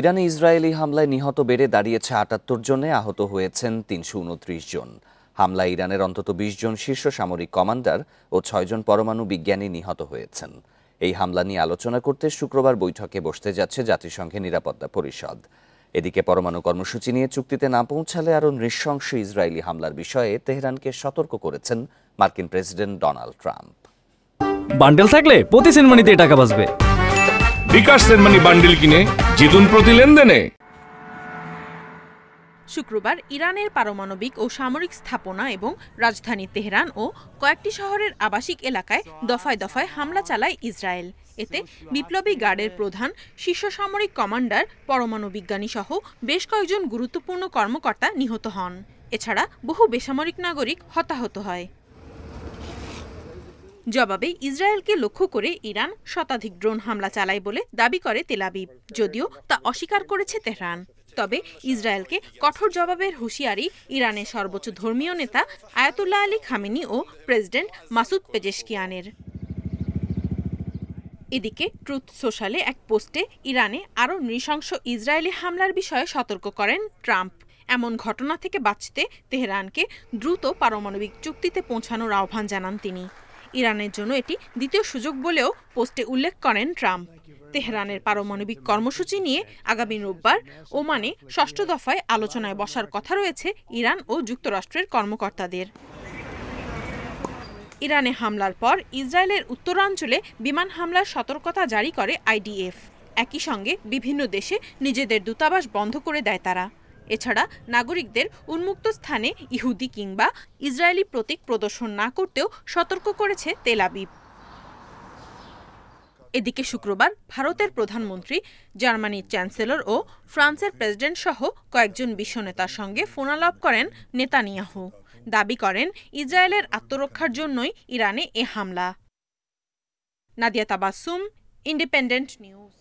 ইরানে ইসরায়েলি হামলায় নিহত বেড়ে দাঁড়িয়েছে ৭৮ জনে, আহত হয়েছেন ৩২৯ জন। হামলায় ইরানের অন্তত ২০ জন শীর্ষ সামরিক কমান্ডার ও ৬ জন পরমাণু বিজ্ঞানী নিহত হয়েছেন। এই হামলা নিয়ে আলোচনা করতে শুক্রবার বৈঠকে বসতে যাচ্ছে জাতিসংঘের নিরাপত্তা পরিষদ। এদিকে পরমাণু কর্মসূচি নিয়ে চুক্তিতে না পৌঁছালে আরও নৃশংস ইসরায়েলি হামলার বিষয়ে তেহরানকে সতর্ক করেছেন মার্কিন প্রেসিডেন্ট ডোনাল্ড ট্রাম্প। বান্ডেল থাকলে প্রতি সেনমানিতে টাকা বাঁচবে। বিকাশ সেনমানি বান্ডেল কিনে জিতুন প্রতি লেনদেনে। শুক্রবার ইরানের পারমাণবিক ও সামরিক স্থাপনা এবং রাজধানী তেহরান ও কয়েকটি শহরের আবাসিক এলাকায় দফায় দফায় হামলা চালায় ইসরায়েল। এতে বিপ্লবী গার্ডের প্রধান, শীর্ষ সামরিক কমান্ডার, পরমাণু বিজ্ঞানী সহ বেশ কয়েকজন গুরুত্বপূর্ণ কর্মকর্তা নিহত হন। এছাড়া বহু বেসামরিক নাগরিক হতাহত হয়। জবাবে ইসরায়েলকে লক্ষ্য করে ইরান শতাধিক ড্রোন হামলা চালায় বলে দাবি করে তেল আবিব, যদিও তা অস্বীকার করেছে তেহরান। তবে ইসরায়েলকে কঠোর জবাবের হুঁশিয়ারি ইরানের সর্বোচ্চ ধর্মীয় নেতা আয়াতুল্লাহ আলী খামেনি ও প্রেসিডেন্ট মাসুদ পেজেশকিয়ানের। এদিকে ট্রুথ সোশ্যালে এক পোস্টে ইরানে আরও নৃশংস ইসরায়েলি হামলার বিষয়ে সতর্ক করেন ট্রাম্প। এমন ঘটনা থেকে বাঁচতে তেহরানকে দ্রুত পারমাণবিক চুক্তিতে পৌঁছানোর আহ্বান জানান তিনি। ইরানের জন্য এটি দ্বিতীয় সুযোগ বলেও পোস্টে উল্লেখ করেন ট্রাম্প। তেহরানের পারমাণবিক কর্মসূচি নিয়ে আগামী রোববার ওমানে ৬ষ্ঠ দফায় আলোচনায় বসার কথা রয়েছে ইরান ও যুক্তরাষ্ট্রের কর্মকর্তাদের। ইরানে হামলার পর ইসরায়েলের উত্তরাঞ্চলে বিমান হামলার সতর্কতা জারি করে আইডিএফ। একই সঙ্গে বিভিন্ন দেশে নিজেদের দূতাবাস বন্ধ করে দেয় তারা। এছাড়া নাগরিকদের উন্মুক্ত স্থানে ইহুদি কিংবা ইসরায়েলি প্রতীক প্রদর্শন না করতেও সতর্ক করেছে তেল আবিব। এদিকে শুক্রবার ভারতের প্রধানমন্ত্রী, জার্মানির চ্যান্সেলর ও ফ্রান্সের প্রেসিডেন্ট সহ কয়েকজন বিশ্বনেতার সঙ্গে ফোনালাপ করেন নেতানিয়াহু। দাবি করেন ইসরায়েলের আত্মরক্ষার জন্যই ইরানে এ হামলা। Nadia Tabassum, independent news.